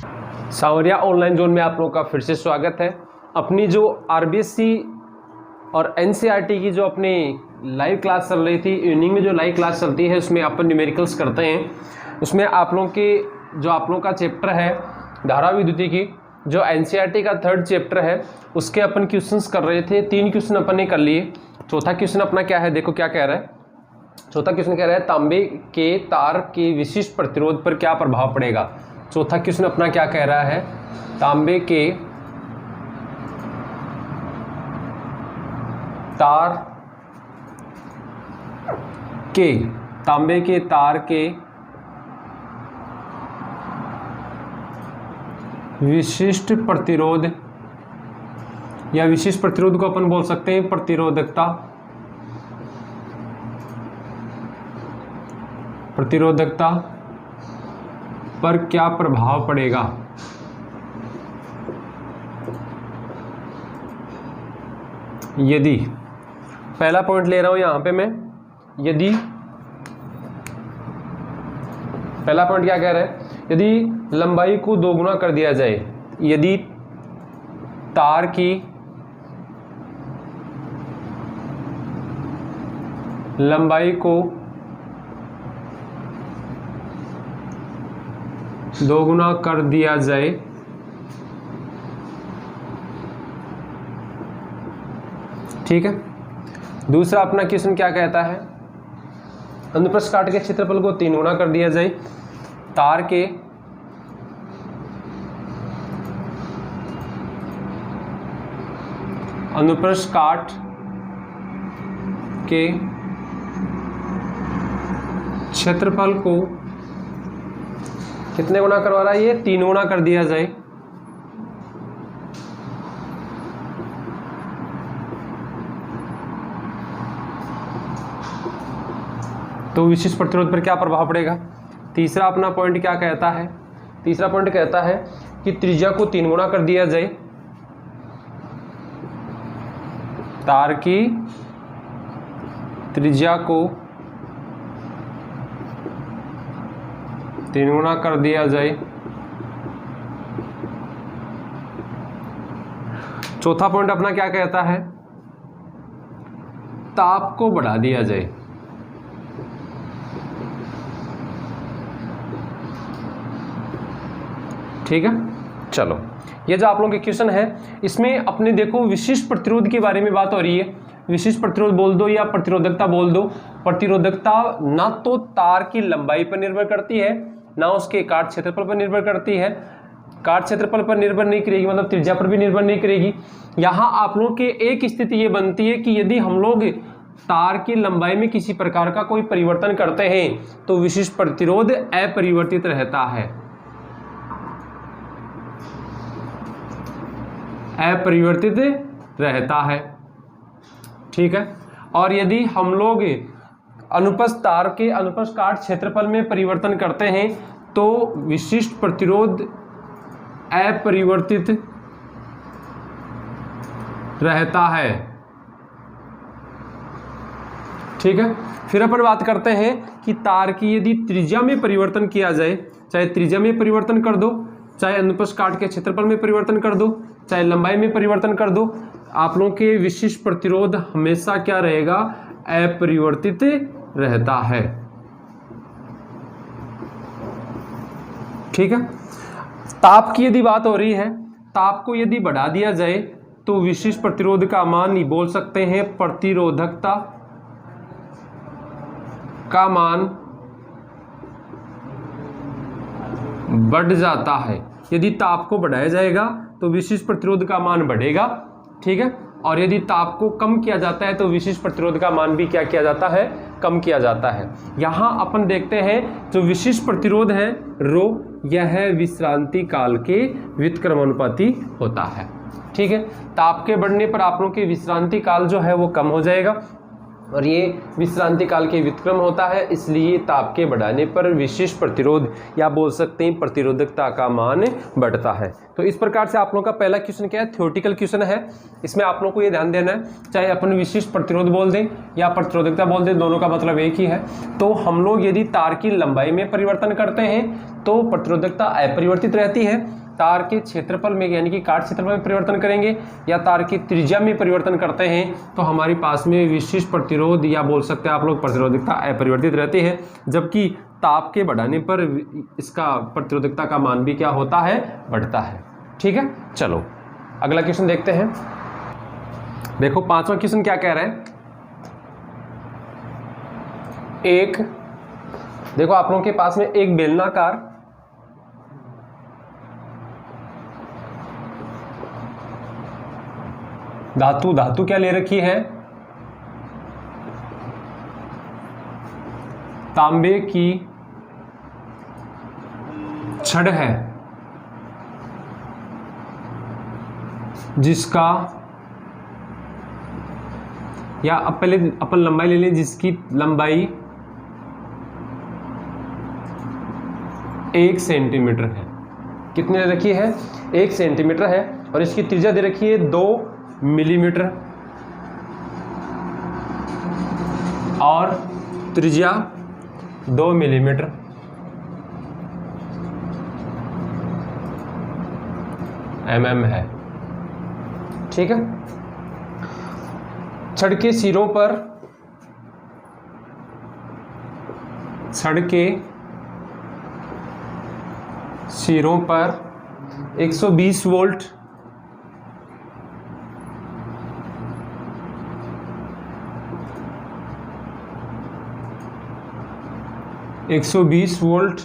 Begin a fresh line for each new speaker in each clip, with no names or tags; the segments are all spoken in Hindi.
सांवरिया ऑनलाइन जोन में आप लोगों का फिर से स्वागत है। अपनी जो आरबीएससी और एनसीईआरटी की जो अपनी लाइव क्लास चल रही थी, इवनिंग में जो लाइव क्लास चलती है उसमें अपन न्यूमेरिकल्स करते हैं। उसमें आप लोगों के जो आप लोगों का चैप्टर है धारा विद्युती की, जो एनसीईआरटी का 3rd चैप्टर है उसके अपन क्वेश्चंस कर रहे थे। 3 क्वेश्चन अपन ने कर लिए। चौथा क्वेश्चन अपना क्या है, देखो क्या कह रहा है। चौथा क्वेश्चन कह रहा है तांबे के तार के विशिष्ट प्रतिरोध पर क्या प्रभाव पड़ेगा। चौथा क्वेश्चन अपना क्या कह रहा है, तांबे के तार के विशिष्ट प्रतिरोध, या विशिष्ट प्रतिरोध को अपन बोल सकते हैं प्रतिरोधकता पर क्या प्रभाव पड़ेगा। यदि पहला पॉइंट ले रहा हूं यहां पे मैं, यदि पहला पॉइंट क्या कह रहा है, यदि लंबाई को 2 गुना कर दिया जाए, यदि तार की लंबाई को 2 गुना कर दिया जाए ठीक है। दूसरा अपना क्वेश्चन क्या कहता है, अनुप्रस्थ काट के क्षेत्रफल को 3 गुना कर दिया जाए, तार के अनुप्रस्थ काट के क्षेत्रफल को कितने गुना करवा रहा है, ये 3 गुना कर दिया जाए। तो विशिष्ट प्रतिरोध पर क्या प्रभाव पड़ेगा। तीसरा अपना पॉइंट क्या कहता है, तीसरा पॉइंट कहता है कि त्रिज्या को 3 गुना कर दिया जाए, तार की त्रिज्या को 3 गुना कर दिया जाए। चौथा पॉइंट अपना क्या कहता है, ताप को बढ़ा दिया जाए। ठीक है, चलो ये जो आप लोगों के क्वेश्चन है इसमें अपने देखो विशिष्ट प्रतिरोध के बारे में बात हो रही है। विशिष्ट प्रतिरोध बोल दो या प्रतिरोधकता बोल दो। प्रतिरोधकता ना तो तार की लंबाई पर निर्भर करती है, ना उसके काट क्षेत्रफल पर निर्भर करती है। काट क्षेत्रफल पर निर्भर नहीं करेगी, मतलब त्रिज्या पर भी निर्भर नहीं करेगी। यहाँ आप लोगों के एक स्थिति ये बनती है कि यदि हम लोग तार की लंबाई में किसी प्रकार का कोई परिवर्तन करते हैं तो विशिष्ट प्रतिरोध अपरिवर्तित रहता है, अपरिवर्तित रहता है। ठीक है, और यदि हम लोग अनुप्रस्थ तार के अनुप्रस्थ काट क्षेत्रफल में परिवर्तन करते हैं तो विशिष्ट प्रतिरोध अपरिवर्तित रहता है। ठीक है, फिर अपन बात करते हैं कि तार की यदि त्रिज्या में परिवर्तन किया जाए, चाहे त्रिज्या में परिवर्तन कर दो, चाहे अनुप्रस्थ काट के क्षेत्रफल में परिवर्तन कर दो, चाहे लंबाई में परिवर्तन कर दो, आप लोगों के विशिष्ट प्रतिरोध हमेशा क्या रहेगा, अपरिवर्तित रहता है। ठीक है, ताप की यदि बात हो रही है, ताप को यदि बढ़ा दिया जाए तो विशिष्ट प्रतिरोध का मान बोल सकते हैं, प्रतिरोधकता का मान बढ़ जाता है। यदि ताप को बढ़ाया जाएगा तो विशिष्ट प्रतिरोध का मान बढ़ेगा। ठीक है, और यदि ताप को कम किया जाता है तो विशिष्ट प्रतिरोध का मान भी क्या किया जाता है, कम किया जाता है। यहाँ अपन देखते हैं जो विशिष्ट प्रतिरोध है रो, यह विश्रांति काल के व्युत्क्रमानुपाती होता है। ठीक है, ताप के बढ़ने पर आप लोगों के विश्रांति काल जो है वो कम हो जाएगा। और ये विश्रांति काल के व्युत्क्रम होता है, इसलिए ताप के बढ़ाने पर विशिष्ट प्रतिरोध या बोल सकते हैं प्रतिरोधकता का मान बढ़ता है। तो इस प्रकार से आप लोगों का पहला क्वेश्चन क्या है, थ्योरेटिकल क्वेश्चन है। इसमें आप लोगों को ये ध्यान देना है, चाहे अपन विशिष्ट प्रतिरोध बोल दें या प्रतिरोधकता बोल दें, दोनों का मतलब एक ही है। तो हम लोग यदि तार की लंबाई में परिवर्तन करते हैं तो प्रतिरोधकता अपरिवर्तित रहती है। तार के क्षेत्रफल में यानी कि काट क्षेत्रफल में परिवर्तन करेंगे या तार की त्रिज्या में परिवर्तन करते हैं तो हमारे पास में विशिष्ट प्रतिरोध या बोल सकते हैं आप लोग प्रतिरोधकता अपरिवर्तित रहती है, जबकि ताप के बढ़ाने पर इसका प्रतिरोधकता का मान भी क्या होता है, बढ़ता है। ठीक है, चलो अगला क्वेश्चन देखते हैं। देखो पांचवा क्वेश्चन क्या कह रहा है, एक देखो आप लोगों के पास में एक बेलनाकार धातु क्या ले रखी है, तांबे की छड़ है, जिसका या अब पहले अपन लंबाई ले लें, जिसकी लंबाई 1 सेंटीमीटर है। कितनी दे रखी है, 1 सेंटीमीटर है, और इसकी त्रिज्या दे रखी है 2 मिलीमीटर और त्रिज्या 2 मिलीमीटर। mm है। ठीक है, छड़ के सिरों पर सिरों पर 120 वोल्ट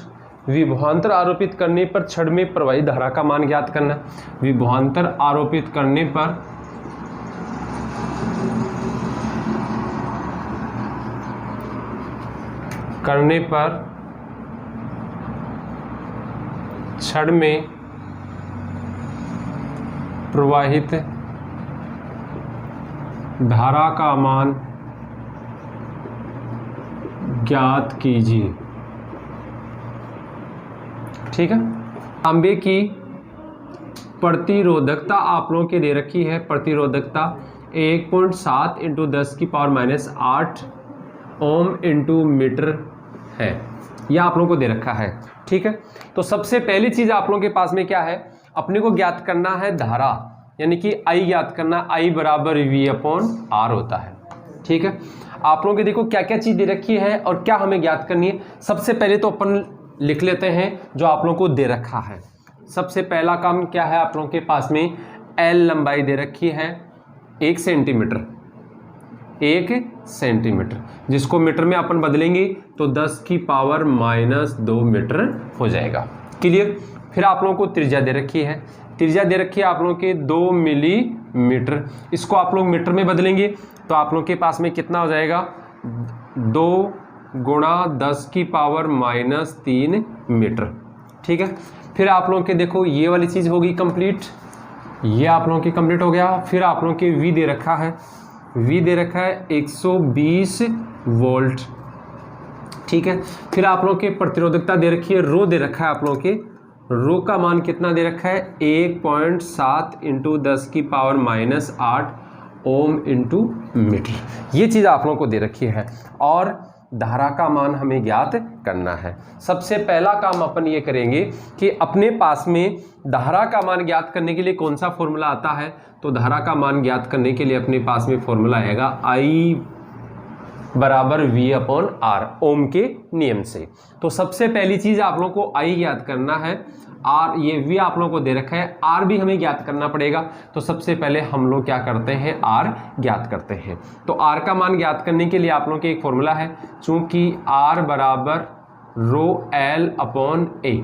विभवांतर आरोपित करने पर छड़ में प्रवाहित धारा का मान ज्ञात करना। विभवांतर आरोपित करने पर छड़ में प्रवाहित धारा का मान ज्ञात कीजिए। ठीक है, तांबे की प्रतिरोधकता आप लोगों के दे रखी है, प्रतिरोधकता 1.7 × 10⁻⁸ ओम इंटू मीटर है, यह आप लोगों को दे रखा है। ठीक है, तो सबसे पहली चीज आप लोगों के पास में क्या है, अपने को ज्ञात करना है धारा, यानी कि I ज्ञात करना, I बराबर V/R होता है। ठीक है, आप लोगों के देखो क्या क्या चीज दे रखी है और क्या हमें ज्ञात करनी है। सबसे पहले तो अपन लिख लेते हैं जो आप लोगों को दे रखा है। सबसे पहला काम क्या है, आप लोगों के पास में L लंबाई दे रखी है 1 सेंटीमीटर, जिसको मीटर में अपन बदलेंगे तो 10⁻⁻² मीटर हो जाएगा। क्लियर। फिर आप लोगों को त्रिज्या दे रखी है, आप लोगों के 2 मिलीमीटर, इसको आप लोग मीटर में बदलेंगे तो आप लोगों के पास में कितना हो जाएगा, 2 × 10⁻³ मीटर। ठीक है, फिर आप लोगों के देखो ये वाली चीज़ होगी कंप्लीट, ये आप लोगों की कंप्लीट हो गया। फिर आप लोगों के V दे रखा है, 120 वोल्ट। ठीक है, फिर आप लोगों के प्रतिरोधकता दे रखी है, रो दे रखा है, आप लोगों के रो का मान कितना दे रखा है, 1.7 × 10⁻⁸ ओम इंटू मीटर। ये चीज़ आप लोगों को दे रखी है और धारा का मान हमें ज्ञात करना है। सबसे पहला काम अपन ये करेंगे कि अपने पास में धारा का मान ज्ञात करने के लिए कौन सा फॉर्मूला आता है, तो धारा का मान ज्ञात करने के लिए अपने पास में फॉर्मूला आएगा I बराबर V/R ओम के नियम से। तो सबसे पहली चीज आप लोगों को I ज्ञात करना है, R ये V आप लोगों को दे रखा है, R भी हमें ज्ञात करना पड़ेगा। तो सबसे पहले हम लोग क्या करते हैं, R ज्ञात करते हैं। तो R का मान ज्ञात करने के लिए आप लोगों के एक फॉर्मूला है, चूंकि R बराबर ρL/A,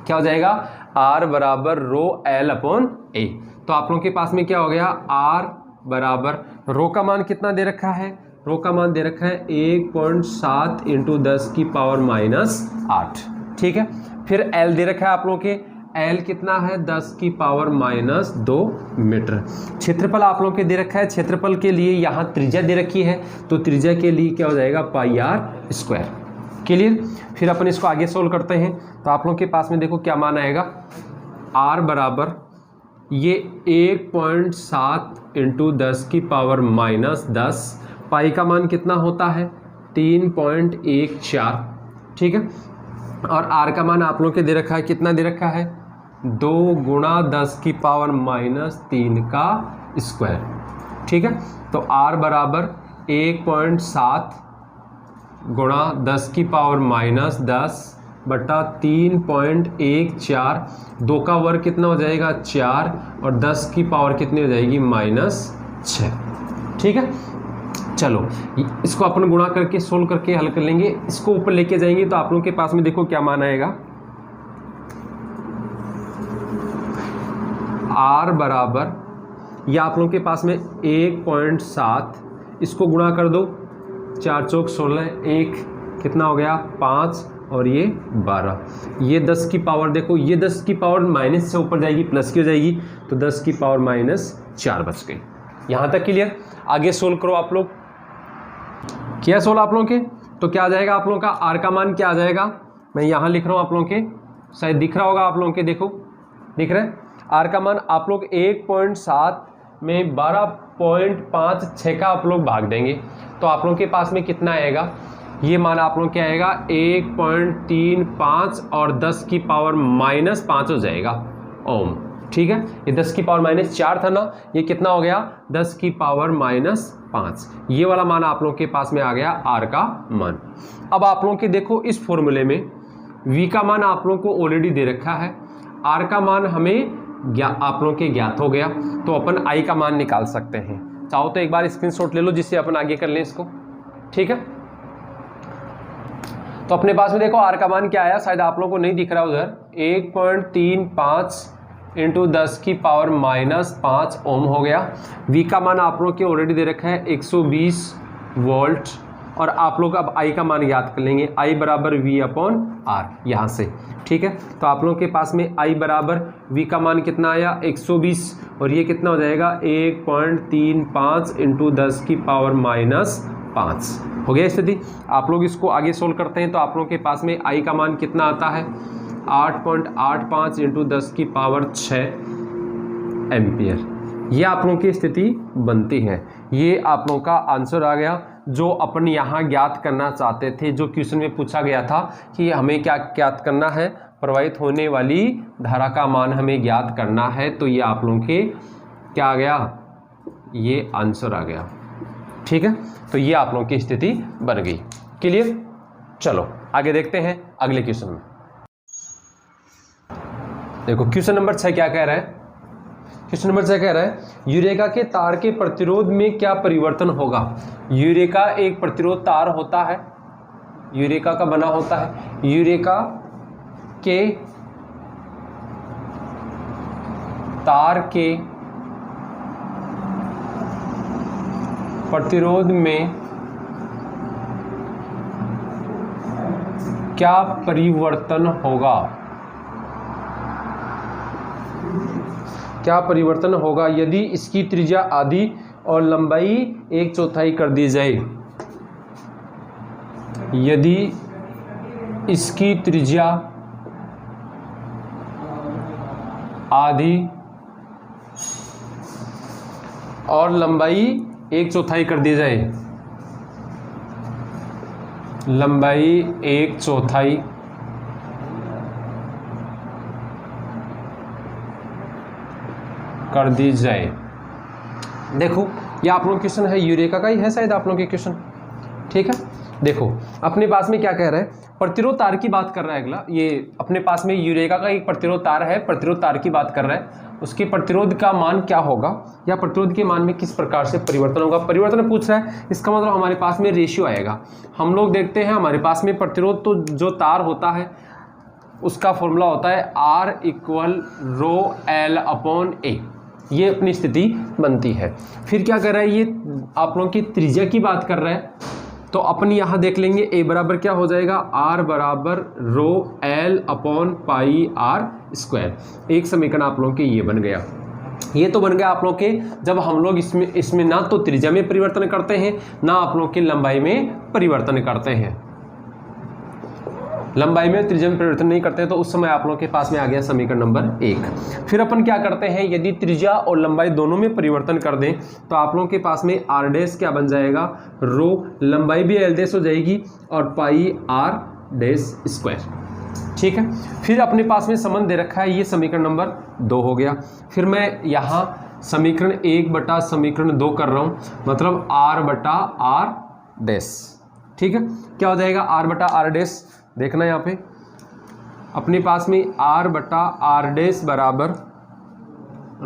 क्या हो जाएगा, R बराबर ρL/A। तो आप लोगों के पास में क्या हो गया, R बराबर रो का मान कितना दे रखा है, रो का मान दे रखा है 1.7 × 10⁻⁸। ठीक है, फिर L दे रखा है आप लोगों के, एल कितना है 10 की पावर माइनस 2 मीटर। क्षेत्रफल आप लोगों के दे रखा है, क्षेत्रफल के लिए यहाँ त्रिज्या दे रखी है, तो त्रिज्या के लिए क्या हो जाएगा पाई आर स्क्वायर। क्लियर। फिर अपन इसको आगे सोल्व करते हैं। तो आप लोगों के पास में देखो क्या मान आएगा, आर बराबर ये 1.7 इंटू 10 की पावर माइनस 10, पाई का मान कितना होता है 3.14, ठीक है। और आर का मान आप लोगों के दे रखा है, कितना दे रखा है 2 गुणा 10 की पावर माइनस 3 का स्क्वायर, ठीक है। तो आर बराबर 1.7 गुणा 10 की पावर माइनस 10 बटा 3.14, 2 का वर्ग कितना हो जाएगा 4 और 10 की पावर कितनी हो जाएगी -6, ठीक है। चलो इसको अपन गुणा करके सोल्व करके हल कर लेंगे, इसको ऊपर लेके जाएंगे तो आप लोगों के पास में देखो क्या मान आएगा, आर बराबर या आप लोगों के पास में 1.7, इसको गुणा कर दो, 4 चौक 16, 1 कितना हो गया 5 और ये 12, ये 10 की पावर देखो, ये 10 की पावर माइनस से ऊपर जाएगी प्लस की हो जाएगी, तो 10 की पावर -4 बच गई। यहाँ तक क्लियर। आगे सोल्व करो आप लोग, किया सोल्व आप लोगों के, तो क्या आ जाएगा आप लोगों का आर का मान क्या आ जाएगा, मैं यहाँ लिख रहा हूँ आप लोगों के, शायद दिख रहा होगा आप लोगों के, देखो दिख रहा है आर का मान आप लोग 1.7 में 12.56 का आप लोग भाग देंगे तो आप लोगों के पास में कितना आएगा, ये मान आप लोग क्या आएगा 1.35 और 10 की पावर -5 हो जाएगा ओम, ठीक है। ये 10 की पावर -4 था ना, ये कितना हो गया 10 की पावर -5, ये वाला मान आप लोगों के पास में आ गया आर का मान। अब आप लोगों के देखो इस फॉर्मूले में v का मान आप लोगों को ऑलरेडी दे रखा है, आर का मान हमें आप लोगों के ज्ञात हो गया, तो अपन आई का मान निकाल सकते हैं। चाहो तो एक बार स्क्रीनशॉट ले लो जिससे अपन आगे कर लें इसको, ठीक है। तो अपने पास में देखो आर का मान क्या आया, शायद आप लोगों को नहीं दिख रहा उधर, 1.35 इंटू 10 की पावर -5 ओम हो गया। वी का मान आप लोग के ऑलरेडी दे रखा है 120 वोल्ट, और आप लोग अब आई का मान याद कर लेंगे, आई बराबर V/R यहाँ से, ठीक है। तो आप लोगों के पास में आई बराबर वी का मान कितना आया 120 और ये कितना हो जाएगा 1.35 इंटू 10 की पावर -5 हो गया स्थिति। आप लोग इसको आगे सोल्व करते हैं तो आप लोगों के पास में आई का मान कितना आता है 8.85 इंटू 10 की पावर 6 एम्पियर। ये आप लोगों की स्थिति बनती है। ये आप लोगों का आंसर आ गया जो अपन यहाँ ज्ञात करना चाहते थे, जो क्वेश्चन में पूछा गया था कि हमें क्या ज्ञात करना है, प्रवाहित होने वाली धारा का मान हमें ज्ञात करना है। तो ये आप लोगों के क्या आ गया, ये आंसर आ गया, ठीक है। तो ये आप लोगों की स्थिति बन गई। क्लियर। चलो आगे देखते हैं अगले क्वेश्चन में। देखो क्वेश्चन नंबर 6 क्या कह रहा है, क्वेश्चन नंबर 6 कह रहा है यूरेका के तार के प्रतिरोध में क्या परिवर्तन होगा। यूरेका एक प्रतिरोध तार होता है, यूरेका का बना होता है, यूरेका के तार के प्रतिरोध में क्या परिवर्तन होगा, क्या परिवर्तन होगा यदि इसकी त्रिज्या आधी और लंबाई 1/4 कर दी जाए। यदि इसकी त्रिज्या आधी और लंबाई 1/4 कर दी जाए, लंबाई 1/4 कर दी जाए। देखो ये आप लोग क्वेश्चन है यूरेका का ही है शायद आप लोगों के क्वेश्चन, ठीक है। देखो अपने पास में क्या कह रहा है, प्रतिरोध तार की बात कर रहा है अगला। ये अपने पास में यूरेका का एक प्रतिरोध तार है, प्रतिरोध तार की बात कर रहा है, उसके प्रतिरोध का मान क्या होगा या प्रतिरोध के मान में किस प्रकार से परिवर्तन होगा, परिवर्तन पूछ रहा है। इसका मतलब हमारे पास में रेशियो आएगा। हम लोग देखते हैं हमारे पास में प्रतिरोध तो जो तार होता है उसका फॉर्मूला होता है R = ρL/A, ये अपनी स्थिति बनती है। फिर क्या कर रहा है, ये आप लोगों की त्रिज्या की बात कर रहा है, तो अपन यहाँ देख लेंगे A बराबर क्या हो जाएगा, R बराबर ρL/πr स्क्वायर। एक समीकरण आप लोगों के ये बन गया। ये तो बन गया आप लोग के जब हम लोग इसमें ना तो त्रिज्या में परिवर्तन करते हैं ना आप लोग की लंबाई में परिवर्तन करते हैं, लंबाई में त्रिज्या में परिवर्तन नहीं करते हैं, तो उस समय आप लोग के पास में आ गया समीकरण नंबर 1। फिर अपन क्या करते हैं, यदि त्रिज्या और लंबाई दोनों में परिवर्तन कर दें तो आप लोगों के पास में आर डैश क्या बन जाएगा, रो, लंबाई भी एल डैश हो जाएगी और पाई आर डैश स्क्वायर। ठीक है, फिर अपने पास में संबंध दे रखा है, ये समीकरण नंबर 2 हो गया। फिर मैं यहाँ समीकरण 1 बटा समीकरण 2 कर रहा हूँ, मतलब आर बटा आर डैश। ठीक है, क्या हो जाएगा आर बटा आर डैश, देखना यहाँ पे अपने पास में आर बटा आर डैश बराबर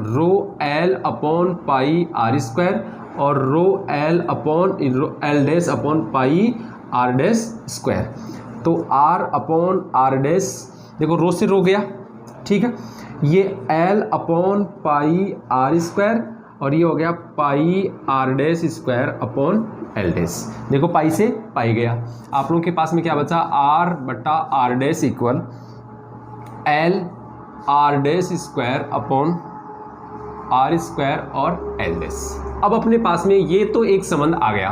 rho l upon pi r square और rho l upon l dash upon pi r dash square. तो आर अपॉन आर डैश, देखो रो से रो गया, ठीक है, ये l upon pi r square और ये हो गया pi r dash square upon l dash. देखो पाई से पाई गया, आप लोगों के पास में क्या बचा, आर बटा are dash equal L R dash square upon R square और एल डैश। अब अपने पास में ये तो एक संबंध आ गया।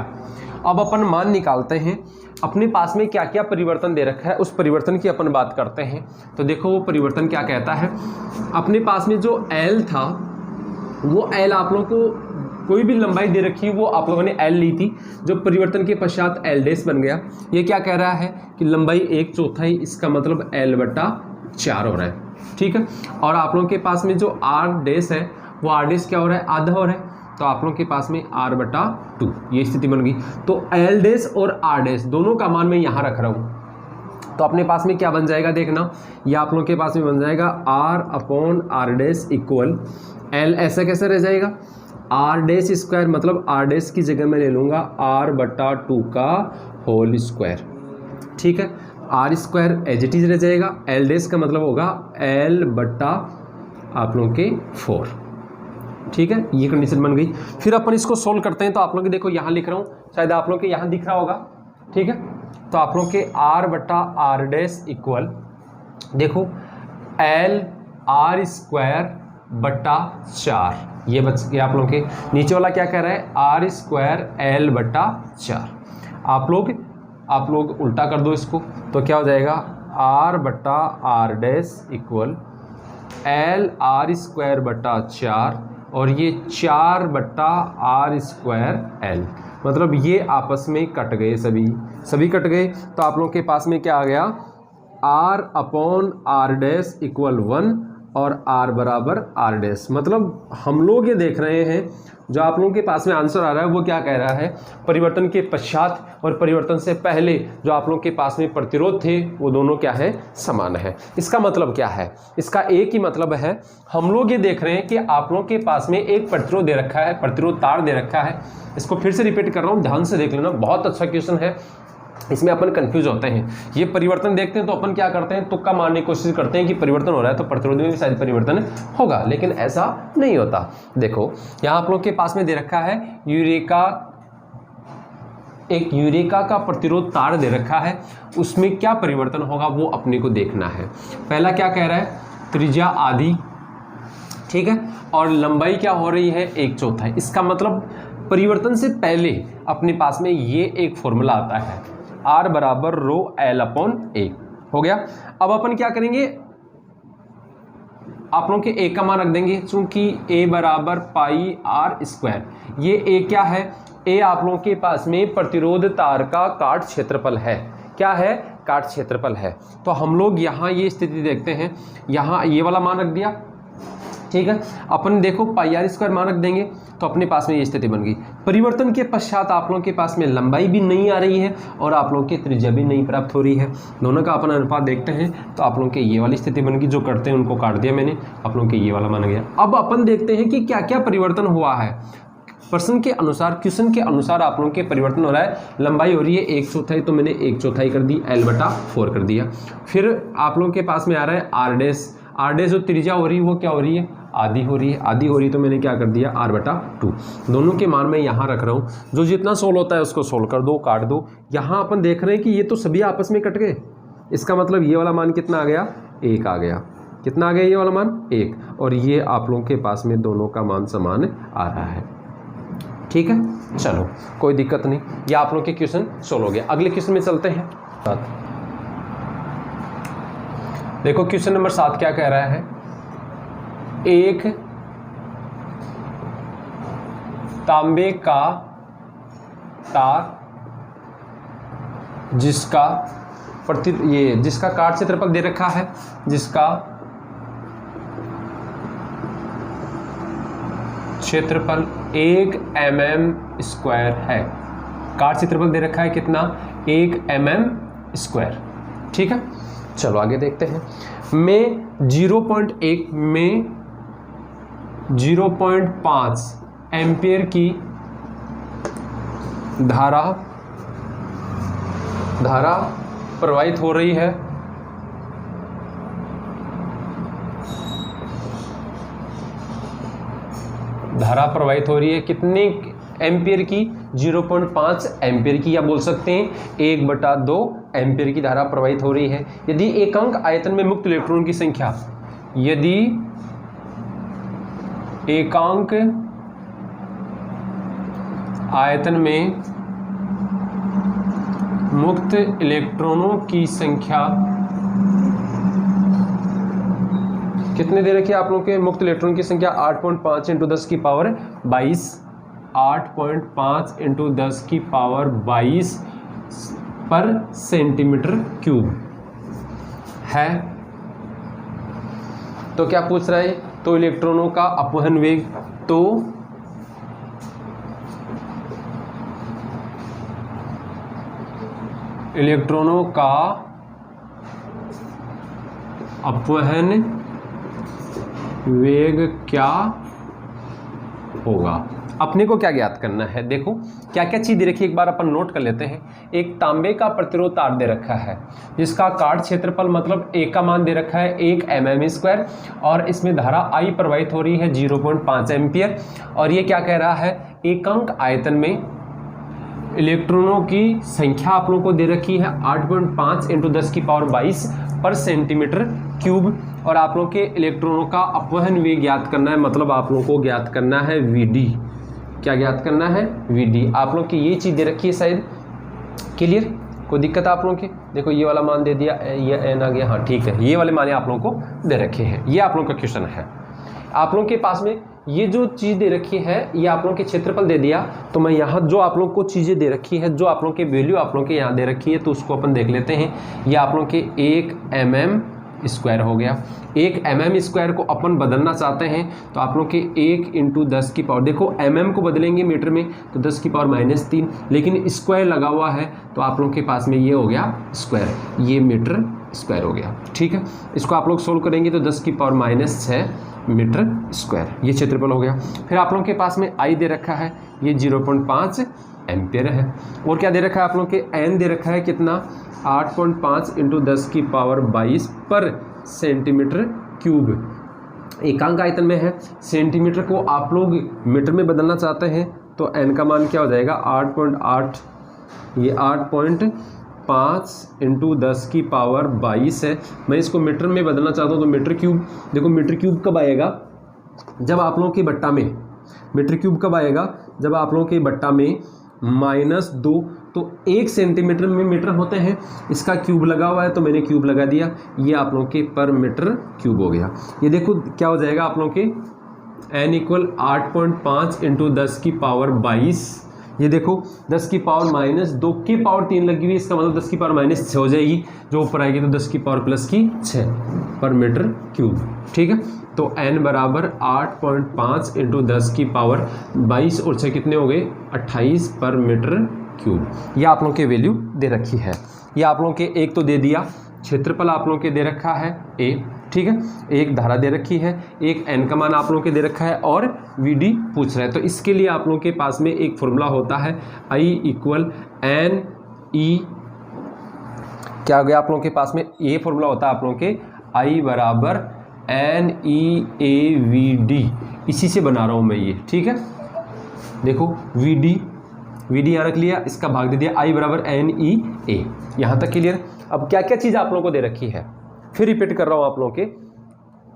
अब अपन मान निकालते हैं अपने पास में क्या क्या परिवर्तन दे रखा है, उस परिवर्तन की अपन बात करते हैं। तो देखो वो परिवर्तन क्या कहता है, अपने पास में जो एल था वो एल आप लोगों को कोई भी लंबाई दे रखी है वो आप लोगों ने एल ली थी, जो परिवर्तन के पश्चात एल डैश बन गया। ये क्या कह रहा है कि लंबाई 1/4, इसका मतलब एल बटा 4 हो रहा है। ठीक है, और आप लोगों के पास में जो आर डैश है वो आर डैश क्या हो रहा है, आधा हो रहा है, तो आप लोगों के पास में r बटा 2 ये स्थिति बन गई। तो एल डैश और आर डैश दोनों का मान मैं यहाँ रख रहा हूँ, तो अपने पास में क्या बन जाएगा, देखना ये आप लोगों के पास में बन जाएगा r upon are dash equal L, ऐसा कैसे रह जाएगा, आर डैश स्क्वायर, मतलब आर डैश की जगह मैं ले लूँगा r बटा 2 का होल स्क्वायर। ठीक है, R square as it is रह जाएगा, एल डैश का मतलब होगा एल बटा आप लोगों के 4। ठीक है, ये कंडीशन बन गई। फिर अपन इसको सोल्व करते हैं, तो आप लोग देखो यहाँ लिख रहा हूँ, शायद आप लोग के यहाँ दिख रहा होगा। ठीक है, तो आप लोग के r बटा आर डैश इक्वल देखो एल आर स्क्वायर बटा 4, ये बच गया आप लोग के। नीचे वाला क्या कह रहा है, आर स्क्वायर एल बटा 4। आप लोग उल्टा कर दो इसको, तो क्या हो जाएगा, r बटा are dash equal L R square बटा 4 और ये 4 बटा आर स्क्वायर एल, मतलब ये आपस में कट गए, सभी कट गए। तो आप लोगों के पास में क्या आ गया, r upon are dash equal 1 और r बराबर आर डैश। मतलब हम लोग ये देख रहे हैं जो आप लोगों के पास में आंसर आ रहा है वो क्या कह रहा है, परिवर्तन के पश्चात और परिवर्तन से पहले जो आप लोगों के पास में प्रतिरोध थे वो दोनों क्या है, समान है। इसका मतलब क्या है, इसका एक ही मतलब है, हम लोग ये देख रहे हैं कि आप लोगों के पास में एक प्रतिरोध दे रखा है, प्रतिरोध तार दे रखा है। इसको फिर से रिपीट कर रहा हूँ, ध्यान से देख लेना, बहुत अच्छा क्वेश्चन है, इसमें अपन कंफ्यूज होते हैं। ये परिवर्तन देखते हैं तो अपन क्या करते हैं, तुक्का मारने की कोशिश करते हैं कि परिवर्तन हो रहा है तो प्रतिरोध में भी शायद परिवर्तन होगा, लेकिन ऐसा नहीं होता। देखो यहाँ आप लोग के पास में दे रखा है एक यूरेका का प्रतिरोध तार दे रखा है, उसमें क्या परिवर्तन होगा वो अपने को देखना है। पहला क्या कह रहा है, त्रिज्या आधी, ठीक है, और लंबाई क्या हो रही है, 1/4। इसका मतलब परिवर्तन से पहले अपने पास में ये एक फॉर्मूला आता है, r बराबर रो एल अपॉन ए हो गया। अब अपन क्या करेंगे, आप लोगों के a का मान रख देंगे, चूंकि a बराबर पाई आर स्क्वायर, ये a क्या है, a आप लोगों के पास में प्रतिरोध तार का काट क्षेत्रफल है। क्या है, काट क्षेत्रफल है। तो हम लोग यहाँ ये स्थिति देखते हैं, यहाँ ये वाला मान रख दिया, ठीक है, अपन देखो पाई आर स्क्वायर मान रख देंगे, तो अपने पास में ये स्थिति बन गई। परिवर्तन के पश्चात आप लोगों के पास में लंबाई भी नहीं आ रही है और आप लोगों की त्रिज्या भी नहीं प्राप्त हो रही है, दोनों का अपन अनुपात देखते हैं, तो आप लोगों के ये वाली स्थिति बन गई। जो करते हैं उनको काट दिया मैंने, आप लोगों के ये वाला मान गया। अब अपन देखते हैं कि क्या क्या परिवर्तन हुआ है। प्रश्न के अनुसार, क्वेश्चन के अनुसार आप लोगों के परिवर्तन हो रहा है। लंबाई हो रही है 1/4, तो मैंने 1/4 कर दी, l बटा 4 कर दिया। फिर आप लोगों के पास में आ रहा है आर डैश, जो त्रिज्या हो रही है वो क्या हो रही है, आधी हो रही है, तो मैंने क्या कर दिया, r बटा 2। दोनों के मान मैं यहाँ रख रहा हूँ, जो जितना सोल्व होता है उसको सोल्व कर दो, काट दो। यहाँ अपन देख रहे हैं कि ये तो सभी आपस में कट गए, इसका मतलब ये वाला मान कितना आ गया, 1 आ गया। कितना आ गया ये वाला मान 1, और ये आप लोगों के पास में दोनों का मान समान आ रहा है। ठीक है, चलो कोई दिक्कत नहीं, ये आप लोग के क्वेश्चन सोल्व हो गया। अगले क्वेश्चन में चलते हैं। देखो क्वेश्चन नंबर 7 क्या कह रहा है, एक तांबे का तार जिसका जिसका काट क्षेत्रफल दे रखा है, जिसका क्षेत्रफल 1 mm² है। काट क्षेत्रफल दे रखा है कितना, 1 mm²। ठीक है, चलो आगे देखते हैं। में 0.1 में 0.5 एम्पियर की धारा प्रवाहित हो रही है। धारा प्रवाहित हो रही है कितने एम्पियर की, 0.5 एम्पियर की, या बोल सकते हैं 1/2 एम्पियर की धारा प्रवाहित हो रही है। यदि एकांक आयतन में मुक्त इलेक्ट्रॉन की संख्या, यदि एकांक आयतन में मुक्त इलेक्ट्रॉनों की संख्या कितने दे रखी है आप लोगों के, मुक्त इलेक्ट्रॉन की संख्या 8.5 × 10 की पावर 22, 8.5 × 10 की पावर 22 पर सेंटीमीटर क्यूब है। तो क्या पूछ रहा है, तो इलेक्ट्रॉनों का अपवहन वेग, तो इलेक्ट्रॉनों का अपवहन वेग क्या होगा। अपने को क्या ज्ञात करना है, देखो क्या क्या चीज दे रखी है, एक बार अपन नोट कर लेते हैं। एक तांबे का प्रतिरोध तार दे रखा है जिसका काट क्षेत्रफल मतलब A का मान दे रखा है 1 mm², और इसमें धारा I प्रवाहित हो रही है 0.5 एम्पियर, और ये क्या कह रहा है, एकांक आयतन में इलेक्ट्रॉनों की संख्या आप लोगों को दे रखी है 8.5 × 10 की पावर 22 पर सेंटीमीटर क्यूब, और आप लोगों के इलेक्ट्रॉनों का अपवहन वेग ज्ञात करना है, मतलब आप लोगों को ज्ञात करना है VD। क्या ज्ञात करना है, VD। आप लोग की ये चीज़ दे रखी है शायद, क्लियर, कोई दिक्कत आप लोगों की। देखो ये वाला मान दे दिया, ये n आ गया, हाँ ठीक है, ये वाले मान आप लोगों को दे रखे हैं। ये आप लोगों का क्वेश्चन है। आप लोगों के पास में ये जो चीज़ दे रखी है, ये आप लोगों के क्षेत्रफल दे दिया, तो मैं यहाँ जो आप लोगों को चीज़ें दे रखी है, जो आप लोगों के वैल्यू आप लोगों के यहाँ दे रखी है, तो उसको अपन देख लेते हैं। ये आप लोगों के 1 mm² हो गया। 1 mm² को अपन बदलना चाहते हैं, तो आप लोग के 1 × 10 की पावर, देखो mm को बदलेंगे मीटर में तो 10 की पावर -3, लेकिन स्क्वायर लगा हुआ है तो आप लोग के पास में ये हो गया स्क्वायर, ये मीटर स्क्वायर हो गया। ठीक है, इसको आप लोग सोल्व करेंगे तो 10 की पावर -6 मीटर स्क्वायर, ये क्षेत्रफल हो गया। फिर आप लोगों के पास में I दे रखा है, ये 0.5 एम्पियर है, और क्या दे रखा है आप लोगों के, N दे रखा है कितना, 8.5 × 10 की पावर 22 पर सेंटीमीटर क्यूब। एकांक आयतन में है, सेंटीमीटर को आप लोग मीटर में बदलना चाहते हैं, तो n का मान क्या हो जाएगा, 8.8, ये 8.5 × 10 की पावर 22 है। मैं इसको मीटर में बदलना चाहता हूँ तो मीटर क्यूब। देखो मीटर क्यूब कब आएगा, जब आप लोगों की बट्टा में, मीटर क्यूब कब आएगा, जब आप लोगों के बट्टा में -2, तो 1 सेंटीमीटर में मीटर होते हैं, इसका क्यूब लगा हुआ है तो मैंने क्यूब लगा दिया, ये आप लोगों के पर मीटर क्यूब हो गया। ये देखो क्या हो जाएगा आप लोगों के, n = 8.5 × 10 की पावर 22, ये देखो 10 की पावर -2 की पावर 3 लगी हुई, इसका मतलब 10 की पावर -6 हो जाएगी, जो ऊपर आएगी तो 10 की पावर +6 पर मीटर क्यूब। ठीक है, तो n बराबर 8.5 × 10 की पावर 22 और 6 कितने हो गए, 28 पर मीटर क्यूब। ये आप लोगों के वैल्यू दे रखी है। ये आप लोगों के एक तो दे दिया, क्षेत्रफल आप लोगों के दे रखा है A, ठीक है, एक धारा दे रखी है, एक n का मान आप लोगों के दे रखा है, और VD पूछ रहा है। तो इसके लिए आप लोगों के पास में एक फॉर्मूला होता है, I = NE, क्या हो गया आप लोगों के पास में, ये फॉर्मूला होता है आप लोगों के I बराबर NEAVD, इसी से बना रहा हूँ मैं ये। ठीक है, देखो VD यहाँ रख लिया, इसका भाग दे दिया, I बराबर NEA। यहाँ तक क्लियर। अब क्या क्या चीज़ आप लोगों को दे रखी है, फिर रिपीट कर रहा हूँ आप लोगों के,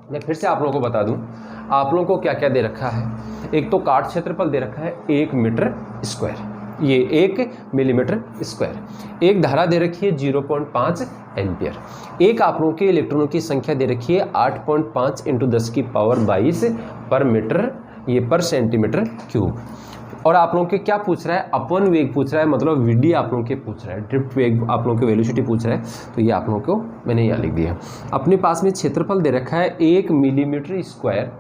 मैं फिर से आप लोगों को बता दूं, आप लोगों को क्या क्या दे रखा है। एक तो काट क्षेत्रफल दे रखा है 1 मीटर स्क्वायर, ये 1 मिलीमीटर स्क्वायर। एक धारा दे रखी है 0.5 एम्पियर। एक आप लोगों के इलेक्ट्रॉनों की संख्या दे रखी है 8.5 × 10⁻22 पर मीटर, ये पर सेंटीमीटर क्यूब। और आप लोगों के क्या पूछ रहा है, अपन वेग पूछ रहा है, मतलब वीडी आप लोगों के पूछ रहा है, ड्रिफ्ट वेग आप लोगों के वेलोसिटी पूछ रहा है। तो ये आप लोगों को मैंने यहाँ लिख दिया। अपने पास में क्षेत्रफल दे रखा है 1 मिलीमीटर स्क्वायर,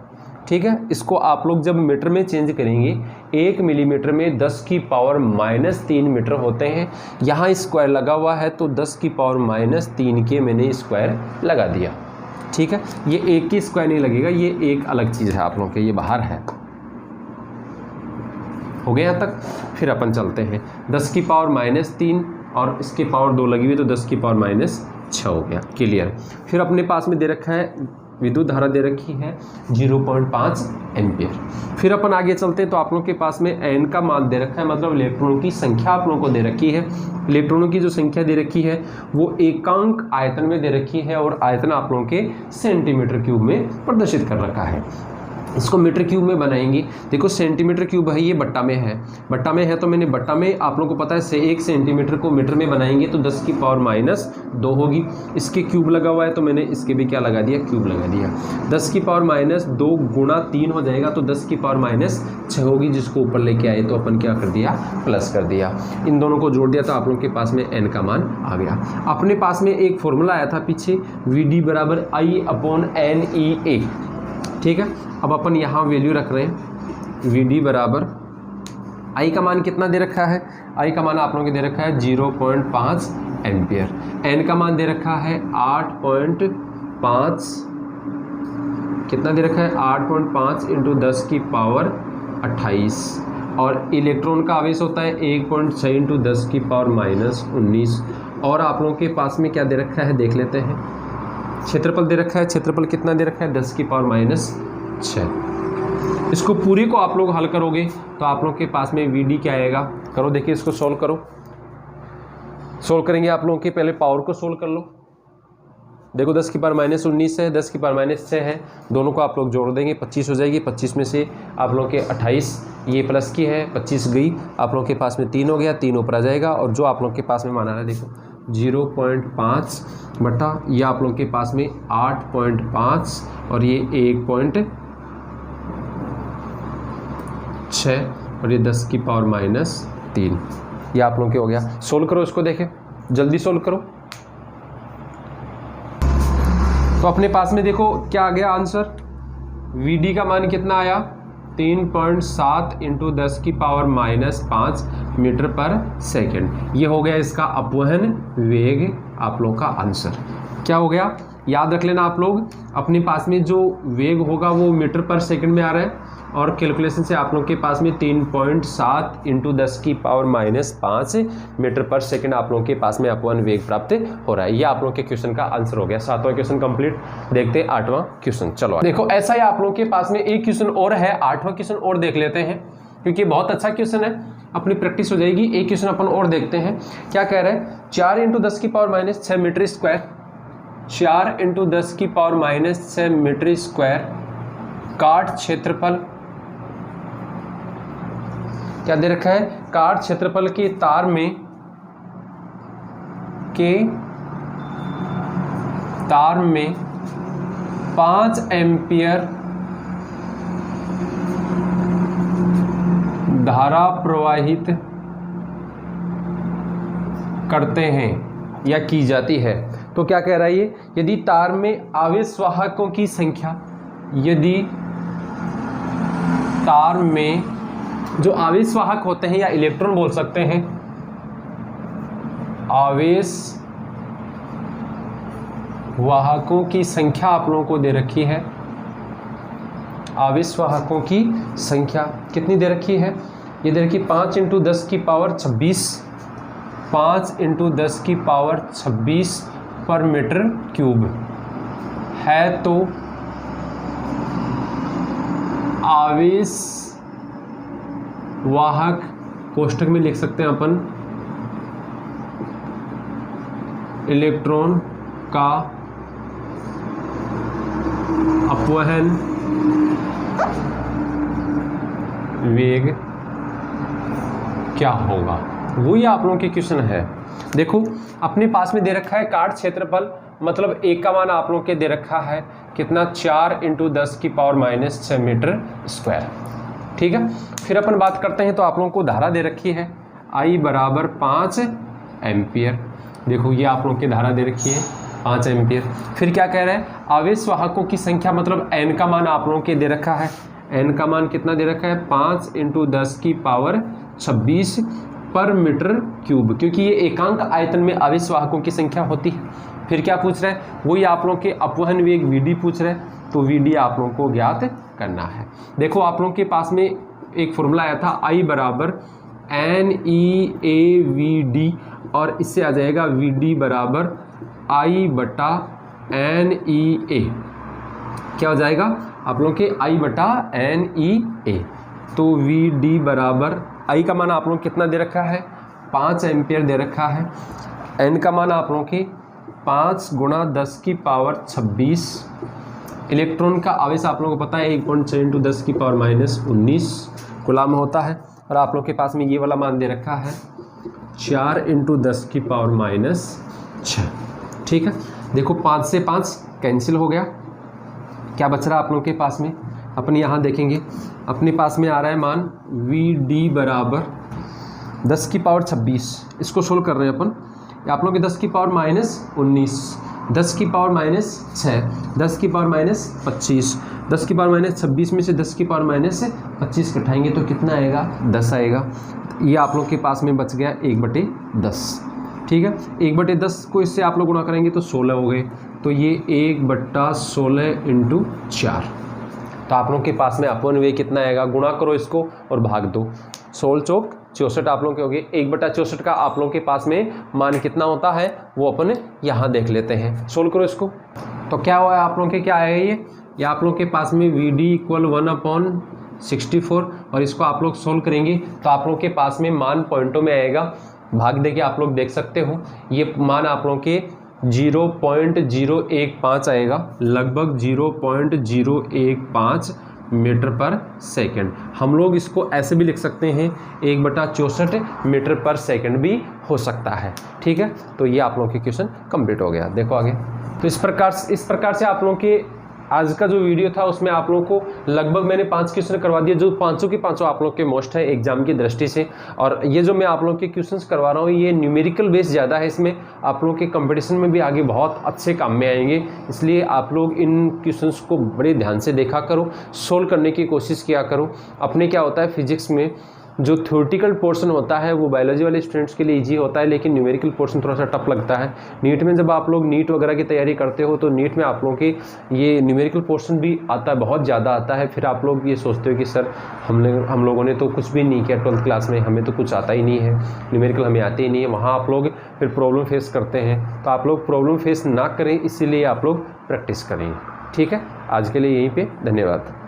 ठीक है। इसको आप लोग जब मीटर में चेंज करेंगे, 1 मिलीमीटर में 10⁻³ मीटर होते हैं। यहाँ स्क्वायर लगा हुआ है तो 10⁻³ के मैंने स्क्वायर लगा दिया, ठीक है। ये एक की स्क्वायर नहीं लगेगा, ये एक अलग चीज़ है आप लोगों के, ये बाहर है। हो गया यहाँ तक। फिर अपन चलते हैं 10⁻³ और इसके पावर 2 लगी हुई तो 10⁻6 हो गया, क्लियर। फिर अपने पास में दे रखा है विद्युत धारा दे रखी है 0.5 एम्पियर। फिर अपन आगे चलते हैं तो आप लोगों के पास में n का मान दे रखा है, मतलब इलेक्ट्रॉनों की संख्या आप लोगों को दे रखी है। इलेक्ट्रॉनों की जो संख्या दे रखी है वो एकांक आयतन में दे रखी है और आयतन आप लोगों के सेंटीमीटर क्यूब में प्रदर्शित कर रखा है। इसको मीटर क्यूब में बनाएंगे। देखो सेंटीमीटर क्यूब है, ये बट्टा में है, बट्टा में है तो मैंने बट्टा में, आप लोगों को पता है से 1 सेंटीमीटर को मीटर में बनाएंगे तो 10⁻² होगी। इसके क्यूब लगा हुआ है तो मैंने इसके भी क्या लगा दिया, क्यूब लगा दिया। 10⁻² गुणा 3 हो जाएगा तो 10⁻6 होगी, जिसको ऊपर लेके आए तो अपन क्या कर दिया, प्लस कर दिया। इन दोनों को जोड़ दिया तो आप लोगों के पास में n का मान आ गया। अपने पास में एक फॉर्मूला आया था पीछे, VD = I/NEA, ठीक है। अब अपन यहाँ वैल्यू रख रहे हैं, VD = I का मान कितना दे रखा है, I का मान आप लोगों को दे रखा है 0.5 एम्पियर। n का मान दे रखा है 8.5, कितना दे रखा है 8.5 × 10⁻28 और इलेक्ट्रॉन का आवेश होता है 1.6 × 10⁻19। और आप लोगों के पास में क्या दे रखा है देख लेते हैं। क्षेत्रफल दे रखा है, क्षेत्रफल कितना दे रखा है 10⁻6। इसको पूरी को आप लोग हल करोगे तो आप लोग के पास में VD क्या आएगा, करो देखिए, इसको सोल्व करो। सोल्व करेंगे आप लोगों के, पहले पावर को सोल्व कर लो। देखो 10⁻19 है, 10⁻6 है, दोनों को आप लोग जोड़ देंगे 25 हो जाएगी। 25 में से आप लोग के 28, ये प्लस की है, 25 गई, आप लोग के पास में 3 हो गया, 3 ऊपर आ जाएगा। और जो आप लोग के पास में मान आ रहा है देखो 0.5 बटा, ये आप लोग के पास में 8.5 और ये 1.6 और ये 10⁻3, ये आप लोग के हो गया। सोल्व करो इसको, देखें जल्दी सोल्व करो। तो अपने पास में देखो क्या आ गया आंसर, VD का मान कितना आया 3.7 × 10⁻5 मीटर पर सेकंड। ये हो गया इसका अपवहन वेग, आप लोग का आंसर क्या हो गया, याद रख लेना आप लोग। अपने पास में जो वेग होगा वो मीटर पर सेकंड में आ रहा है और कैलकुलेशन से आप लोग के पास में 3.7 × 10⁻5 मीटर पर सेकंड आप लोगों के पास में अपवहन वेग प्राप्त हो रहा है। ये आप लोग के क्वेश्चन का आंसर हो गया। 7वां क्वेश्चन कंप्लीट। देखते हैं 8वां क्वेश्चन। चलो देखो ऐसा ही आप लोगों के पास में एक क्वेश्चन और है, 8वां क्वेश्चन और देख लेते हैं क्योंकि बहुत अच्छा क्वेश्चन है, अपनी प्रैक्टिस हो जाएगी। एक क्वेश्चन अपन और देखते हैं क्या कह रहा है। 4 × 10⁻6 मीटर स्क्वायर, 4 × 10⁻6 मीटर स्क्वायर काट क्षेत्रफल क्या दे रखा है, काट क्षेत्रफल के तार में 5 एम्पियर धारा प्रवाहित करते हैं या की जाती है। तो क्या कह रहा है ये, यदि तार में आवेश वाहकों की संख्या, यदि तार में जो आवेश वाहक होते हैं या इलेक्ट्रॉन बोल सकते हैं, आवेश वाहकों की संख्या आप लोगों को दे रखी है। आवेश वाहकों की संख्या कितनी दे रखी है, ये दे रखी 5 × 10⁻26, 5 × 10⁻26 पर मीटर क्यूब है। तो आवेश वाहक कोष्ठक में लिख सकते हैं अपन, इलेक्ट्रॉन का अपवहन वेग क्या होगा, वो ये आप लोगों के क्वेश्चन है। देखो अपने पास में दे रखा है काट क्षेत्रफल, मतलब एक का मान आप लोगों के दे रखा है कितना 4 × 10⁻⁶ मीटर स्क्वायर। ठीक है, फिर अपन बात करते हैं तो आप लोगों को धारा दे रखी है I बराबर 5 एम्पियर। देखो ये आप लोगों की धारा दे रखी है 5 एम्पियर। फिर क्या कह रहे हैं, आवेश वाहकों की संख्या मतलब n का मान आप लोगों के दे रखा है, n का मान कितना दे रखा है 5 × 10⁻26 पर मीटर क्यूब, क्योंकि ये एकांक आयतन में आवेश वाहकों की संख्या होती है। फिर क्या पूछ रहे हैं, वही आप लोगों के अपवहन वेग Vd पूछ रहे हैं, तो Vd आप लोगों को ज्ञात करना है। देखो आप लोगों के पास में एक फॉर्मूला आया था I बराबर NEAVD, और इससे आ जाएगा Vd बराबर I/NEA। क्या हो जाएगा आप लोगों के I/NEA। तो Vd बराबर I का मान आप लोगों को कितना दे रखा है 5 एम्पियर दे रखा है, N का मान आप लोगों के 5 × 10⁻26, इलेक्ट्रॉन का आवेश आप लोगों को पता है 1.6 × 10⁻⁻19 कूलम होता है, और आप लोग के पास में ये वाला मान दे रखा है 4 × 10⁻⁻6। ठीक है, देखो 5 से 5 कैंसिल हो गया, क्या बच रहा है आप लोगों के पास में, अपन यहाँ देखेंगे अपने पास में आ रहा है मान Vd बराबर 10⁻26। इसको सोल्व कर रहे हैं अपन, आप लोग के 10⁻⁻19, 10⁻⁻6, 10⁻⁻25, 10⁻⁻26 में से 10⁻⁻25 कटाएंगे तो कितना आएगा 10 आएगा। ये आप लोग के पास में बच गया 1/10। ठीक है, 1/10 को इससे आप लोग गुणा करेंगे तो 16 हो गए, तो ये 1/16 × 4। तो आप लोग के पास में अपवहन वेग कितना आएगा, गुणा करो इसको और भाग दो, 16 चौक 64 आप लोग के हो गए। 1/64 का आप लोगों के पास में मान कितना होता है वो अपन यहाँ देख लेते हैं, सोल्व करो इसको। तो क्या हुआ है आप लोगों के, क्या आएगा ये आप लोग के पास में Vd = 1/64, और इसको आप लोग सोल्व करेंगे तो आप लोग के पास में मान पॉइंटों में आएगा, भाग दे के आप लोग देख सकते हो, ये मान आप लोगों के 0.015 आएगा, लगभग 0.015 मीटर पर सेकंड। हम लोग इसको ऐसे भी लिख सकते हैं 1/64 मीटर पर सेकंड भी हो सकता है। ठीक है, तो ये आप लोगों के क्वेश्चन कंप्लीट हो गया। देखो आगे, तो इस प्रकार से आप लोगों के आज का जो वीडियो था उसमें आप लोगों को लगभग मैंने 5 क्वेश्चन करवा दिए, जो 5 के 5 आप लोग के मोस्ट है एग्जाम की दृष्टि से। और ये जो मैं आप लोगों के क्वेश्चंस करवा रहा हूँ ये न्यूमेरिकल बेस ज़्यादा है, इसमें आप लोगों के कंपटीशन में भी आगे बहुत अच्छे काम में आएंगे, इसलिए आप लोग इन क्वेश्चंस को बड़े ध्यान से देखा करो, सोल्व करने की कोशिश किया करो। अपने क्या होता है फिजिक्स में जो थ्योरेटिकल पोर्शन होता है वो बायोलॉजी वाले स्टूडेंट्स के लिए इजी होता है, लेकिन न्यूमेरिकल पोर्शन थोड़ा सा टफ लगता है। नीट में जब आप लोग नीट वगैरह की तैयारी करते हो तो नीट में आप लोगों के ये न्यूमेरिकल पोर्शन भी आता है, बहुत ज़्यादा आता है। फिर आप लोग ये सोचते हो कि सर हम लोगों ने तो कुछ भी नहीं किया 12th क्लास में, हमें तो कुछ आता ही नहीं है, न्यूमेरिकल हमें आते ही नहीं है, वहाँ आप लोग फिर प्रॉब्लम फेस करते हैं। तो आप लोग प्रॉब्लम फेस ना करें, इसीलिए आप लोग प्रैक्टिस करें। ठीक है, आज के लिए यहीं पर धन्यवाद।